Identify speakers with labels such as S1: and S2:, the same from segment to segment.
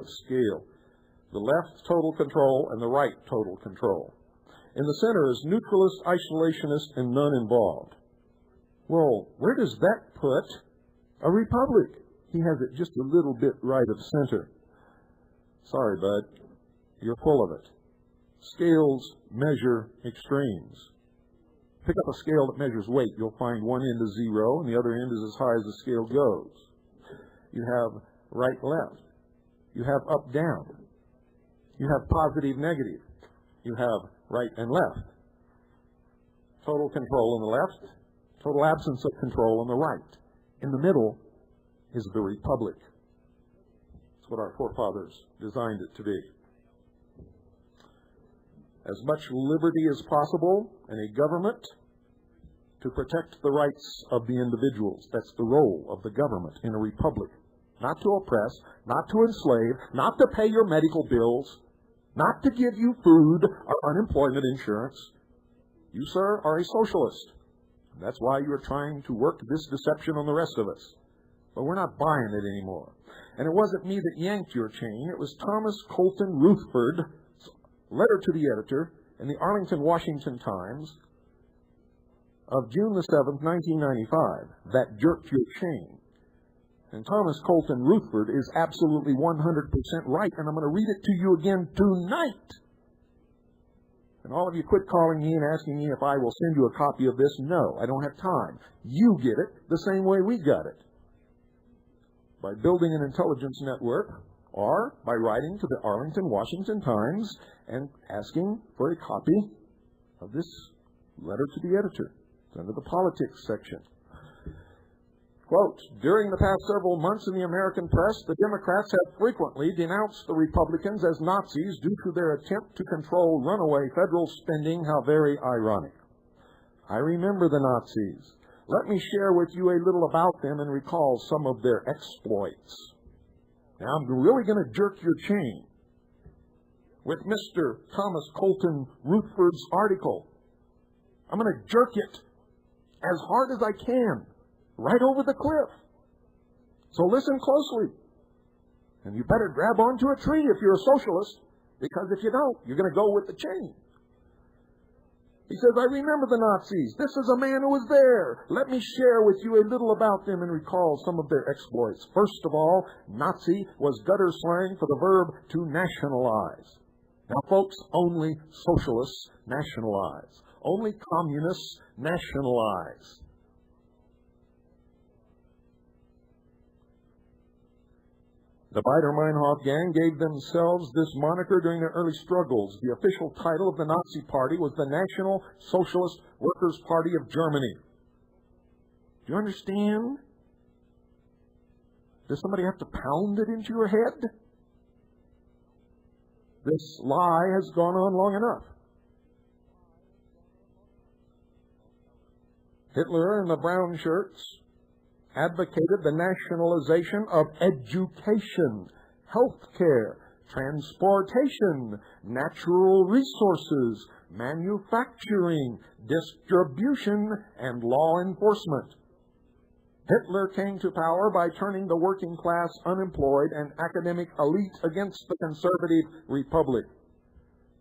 S1: of scale. The left, total control, and the right, total control. In the center is neutralist, isolationist, and none involved. Well, where does that put a republic? He has it just a little bit right of center. Sorry, bud, you're full of it. Scales measure extremes. Pick up a scale that measures weight. You'll find one end is 0 and the other end is as high as the scale goes. You have right, left. You have up, down. You have positive, negative. You have right and left. Total control on the left, total absence of control on the right. In the middle is the republic. That's what our forefathers designed it to be. As much liberty as possible in a government to protect the rights of the individuals. That's the role of the government in a republic. Not to oppress, not to enslave, not to pay your medical bills, not to give you food or unemployment insurance. You, sir, are a socialist. That's why you're trying to work this deception on the rest of us. But we're not buying it anymore. And it wasn't me that yanked your chain. It was Thomas Colton Ruthford's letter to the editor in the Arlington, Washington Times of June the 7th, 1995, that jerked your chain. And Thomas Colton Ruthford is absolutely 100% right, and I'm going to read it to you again tonight. And all of you quit calling me and asking me if I will send you a copy of this. No, I don't have time. You get it the same way we got it. By building an intelligence network, or by writing to the Arlington, Washington Times and asking for a copy of this letter to the editor. It's under the politics section. Quote, during the past several months in the American press, the Democrats have frequently denounced the Republicans as Nazis due to their attempt to control runaway federal spending. How very ironic. I remember the Nazis. Let me share with you a little about them and recall some of their exploits. Now, I'm really going to jerk your chain with Mr. Thomas Colton Ruthford's article. I'm going to jerk it as hard as I can, right over the cliff. So listen closely. And you better grab onto a tree if you're a socialist, because if you don't, you're going to go with the chain. He says, I remember the Nazis. This is a man who was there. Let me share with you a little about them and recall some of their exploits. First of all, Nazi was gutter slang for the verb to nationalize. Now, folks, only socialists nationalize. Only communists nationalize. The Baader-Meinhof gang gave themselves this moniker during their early struggles. The official title of the Nazi Party was the National Socialist Workers' Party of Germany. Do you understand? Does somebody have to pound it into your head? This lie has gone on long enough. Hitler and the brown shirts advocated the nationalization of education, health care, transportation, natural resources, manufacturing, distribution, and law enforcement. Hitler came to power by turning the working class, unemployed, and academic elite against the conservative republic.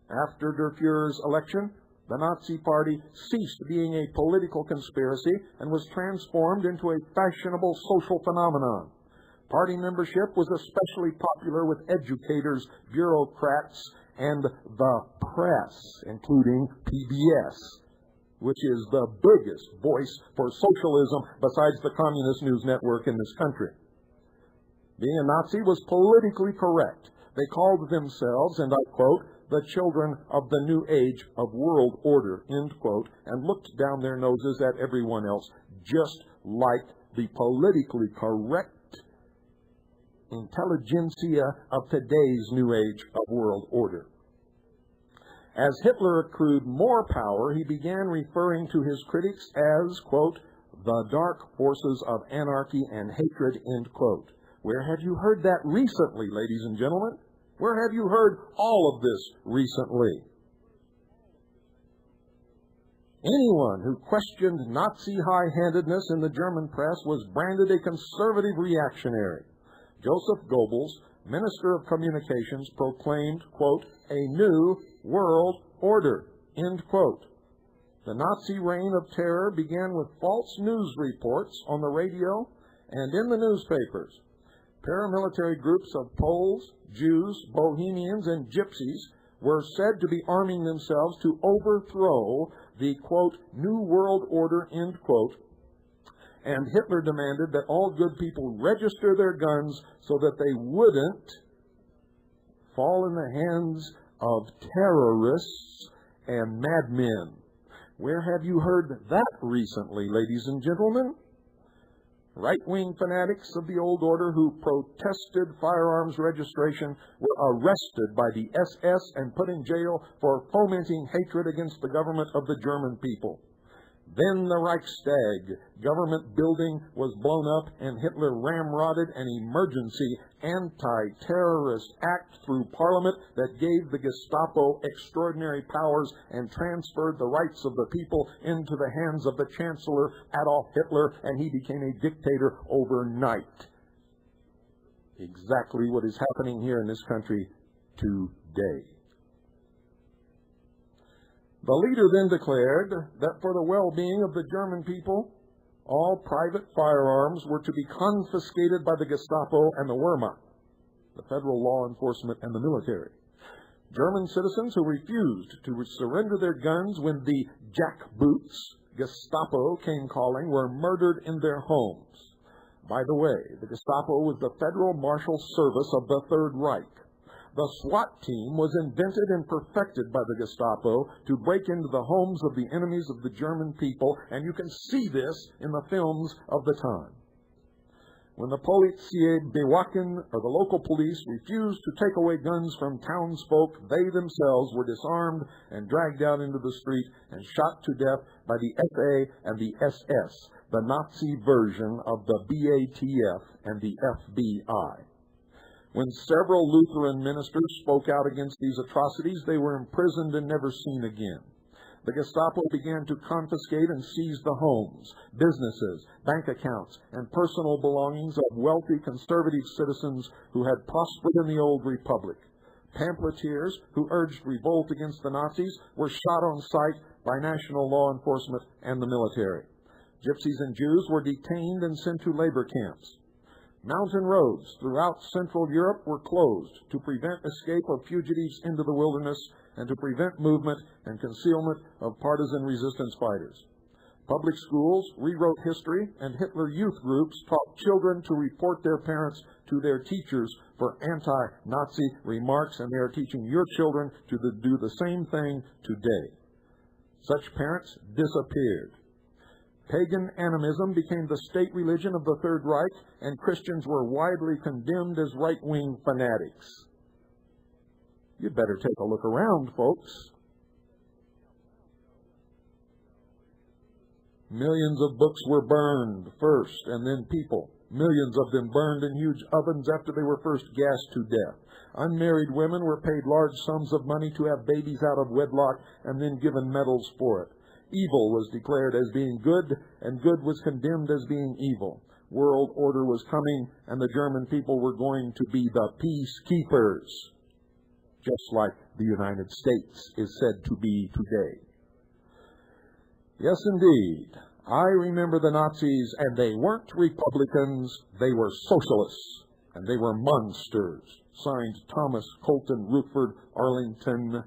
S1: After Der Fuhrer's election, the Nazi Party ceased being a political conspiracy and was transformed into a fashionable social phenomenon. Party membership was especially popular with educators, bureaucrats, and the press, including PBS, which is the biggest voice for socialism besides the Communist News Network in this country. Being a Nazi was politically correct. They called themselves, and I quote, the children of the new age of world order, end quote, and looked down their noses at everyone else, just like the politically correct intelligentsia of today's new age of world order. As Hitler accrued more power, he began referring to his critics as, quote, the dark forces of anarchy and hatred, end quote. Where have you heard that recently, ladies and gentlemen? Where have you heard all of this recently? Anyone who questioned Nazi high-handedness in the German press was branded a conservative reactionary. Joseph Goebbels, Minister of Communications, proclaimed, quote, a new world order, end quote. The Nazi reign of terror began with false news reports on the radio and in the newspapers. Paramilitary groups of Poles, Jews, Bohemians, and Gypsies were said to be arming themselves to overthrow the, quote, New World Order, end quote, and Hitler demanded that all good people register their guns so that they wouldn't fall in the hands of terrorists and madmen. Where have you heard that recently, ladies and gentlemen? Right-wing fanatics of the old order who protested firearms registration were arrested by the SS and put in jail for fomenting hatred against the government of the German people. Then the Reichstag government building was blown up and Hitler ramrodded an emergency anti-terrorist act through Parliament that gave the Gestapo extraordinary powers and transferred the rights of the people into the hands of the Chancellor Adolf Hitler, and he became a dictator overnight. Exactly what is happening here in this country today. The leader then declared that for the well-being of the German people, all private firearms were to be confiscated by the Gestapo and the Wehrmacht, the federal law enforcement and the military. German citizens who refused to surrender their guns when the jackboots, Gestapo, came calling were murdered in their homes. By the way, the Gestapo was the Federal Marshal Service of the Third Reich. The SWAT team was invented and perfected by the Gestapo to break into the homes of the enemies of the German people, and you can see this in the films of the time. When the Polizei Bewachen, or the local police, refused to take away guns from townsfolk, they themselves were disarmed and dragged out into the street and shot to death by the SA and the SS, the Nazi version of the BATF and the FBI. When several Lutheran ministers spoke out against these atrocities, they were imprisoned and never seen again. The Gestapo began to confiscate and seize the homes, businesses, bank accounts, and personal belongings of wealthy conservative citizens who had prospered in the old republic. Pamphleteers who urged revolt against the Nazis were shot on sight by national law enforcement and the military. Gypsies and Jews were detained and sent to labor camps. Mountain roads throughout Central Europe were closed to prevent escape of fugitives into the wilderness and to prevent movement and concealment of partisan resistance fighters. Public schools rewrote history, and Hitler youth groups taught children to report their parents to their teachers for anti-Nazi remarks, and they are teaching your children to do the same thing today. Such parents disappeared. Pagan animism became the state religion of the Third Reich, and Christians were widely condemned as right-wing fanatics. You'd better take a look around, folks. Millions of books were burned first, and then people. Millions of them burned in huge ovens after they were first gassed to death. Unmarried women were paid large sums of money to have babies out of wedlock and then given medals for it. Evil was declared as being good, and good was condemned as being evil. World order was coming, and the German people were going to be the peacekeepers, just like the United States is said to be today. Yes, indeed. I remember the Nazis, and they weren't Republicans, they were socialists, and they were monsters. Signed, Thomas Colton Rutherford, Arlington.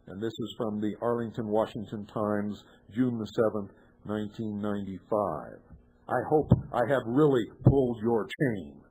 S1: And this is from the Arlington, Washington Times, June the 7th, 1995. I hope I have really pulled your chain.